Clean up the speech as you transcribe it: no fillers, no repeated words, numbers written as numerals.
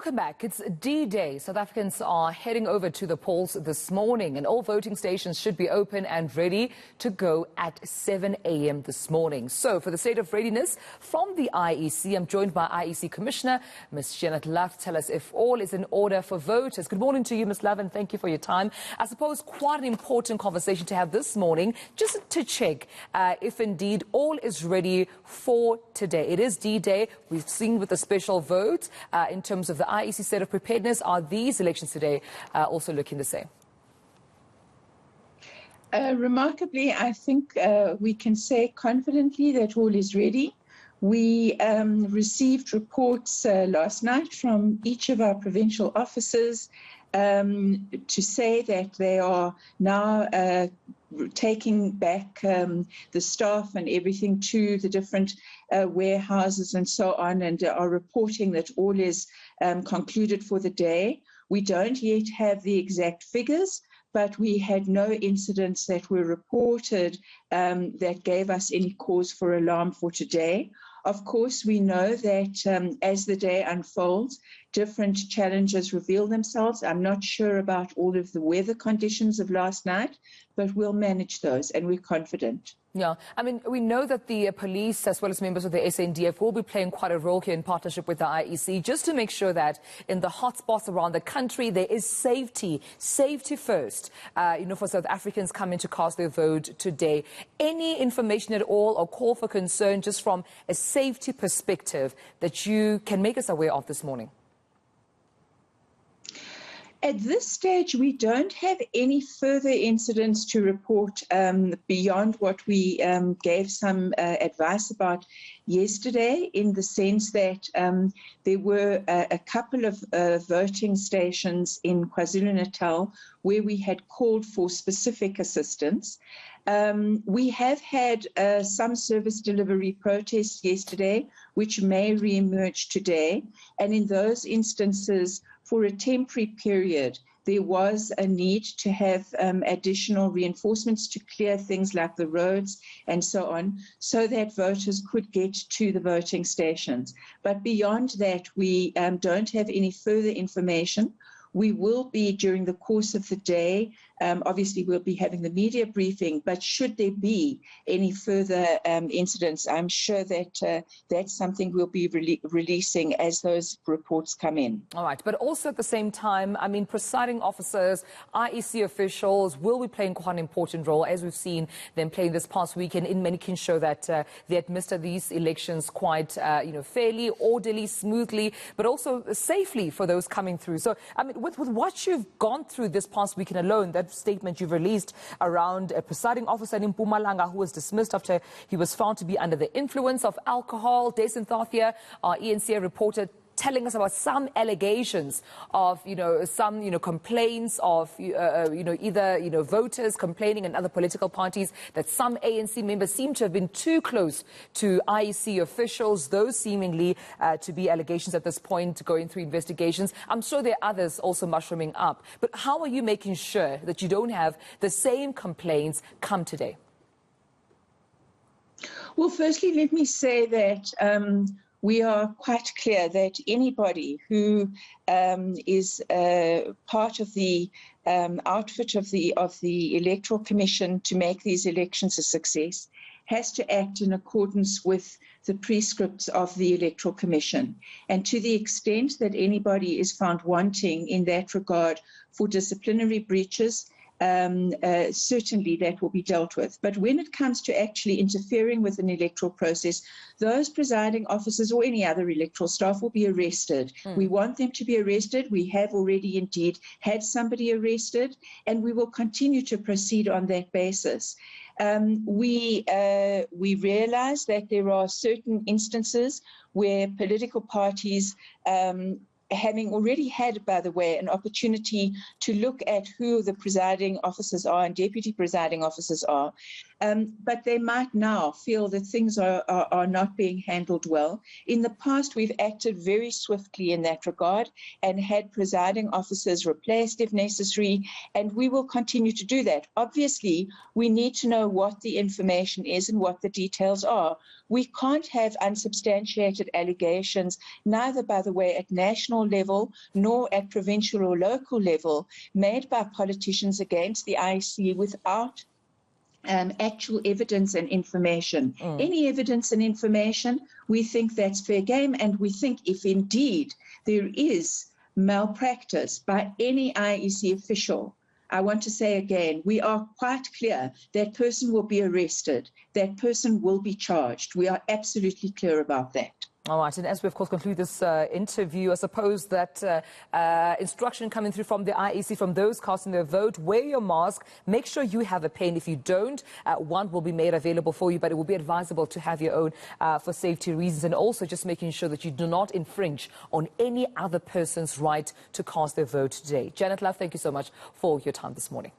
Welcome back. It's D-Day. South Africans are heading over to the polls this morning, and all voting stations should be open and ready to go at 7 a.m. this morning. So for the state of readiness from the IEC, I'm joined by IEC Commissioner Ms. Janet Love to tell us if all is in order for voters. Good morning to you, Ms. Love, and thank you for your time. I suppose quite an important conversation to have this morning, just to check if indeed all is ready for today. It is D-Day. We've seen with the special vote in terms of the IEC state of preparedness. Are these elections today also looking the same? Remarkably, I think we can say confidently that all is ready. We received reports last night from each of our provincial officers to say that they are now taking back the staff and everything to the different warehouses and so on, and are reporting that all is concluded for the day. We don't yet have the exact figures, but we had no incidents that were reported that gave us any cause for alarm for today. Of course, we know that as the day unfolds, different challenges reveal themselves. I'm not sure about all of the weather conditions of last night, but we'll manage those, and we're confident. Yeah, I mean, we know that the police, as well as members of the SNDF, will be playing quite a role here in partnership with the IEC, just to make sure that in the hotspots around the country, there is safety first, for South Africans coming to cast their vote today. Any information at all or call for concern just from a safety perspective that you can make us aware of this morning? At this stage, we don't have any further incidents to report beyond what we gave some advice about yesterday, in the sense that there were a couple of voting stations in KwaZulu-Natal where we had called for specific assistance. We have had some service delivery protests yesterday, which may re-emerge today. And in those instances, for a temporary period, there was a need to have additional reinforcements to clear things like the roads and so on, so that voters could get to the voting stations. But beyond that, we don't have any further information. We will be, during the course of the day, obviously we'll be having the media briefing, but should there be any further incidents, I'm sure that that's something we'll be releasing as those reports come in. All right, but also at the same time, I mean, presiding officers, IEC officials will be playing quite an important role, as we've seen them playing this past weekend, in making sure that they administer these elections quite, fairly, orderly, smoothly, but also safely for those coming through. So, I mean, with what you've gone through this past weekend alone, that statement you've released around a presiding officer in Mpumalanga who was dismissed after he was found to be under the influence of alcohol. Jason Thathia, our eNCA reporter, telling us about some allegations of, some, complaints of, either, voters complaining and other political parties that some ANC members seem to have been too close to IEC officials, those seemingly to be allegations at this point going through investigations. I'm sure there are others also mushrooming up. But how are you making sure that you don't have the same complaints come today? Well, firstly, let me say that we are quite clear that anybody who is part of the outfit of the Electoral Commission to make these elections a success has to act in accordance with the prescripts of the Electoral Commission. And to the extent that anybody is found wanting in that regard for disciplinary breaches, certainly that will be dealt with. But when it comes to actually interfering with an electoral process, those presiding officers or any other electoral staff will be arrested. We want them to be arrested. We have already indeed had somebody arrested, and we will continue to proceed on that basis. We realize that there are certain instances where political parties having already had, by the way, an opportunity to look at who the presiding officers are and deputy presiding officers are, but they might now feel that things are not being handled well. In the past, we've acted very swiftly in that regard and had presiding officers replaced if necessary, and we will continue to do that. Obviously, we need to know what the information is and what the details are. We can't have unsubstantiated allegations, neither, by the way, at national level nor at provincial or local level, made by politicians against the IEC without actual evidence and information. Any evidence and information, we think that's fair game, and we think if indeed there is malpractice by any IEC official, I want to say again, we are quite clear that person will be arrested, that person will be charged. We are absolutely clear about that. All right, and as we, of course, conclude this interview, I suppose that instruction coming through from the IEC, from those casting their vote, wear your mask, make sure you have a pen. If you don't, one will be made available for you, but it will be advisable to have your own for safety reasons, and also just making sure that you do not infringe on any other person's right to cast their vote today. Janet Love, thank you so much for your time this morning.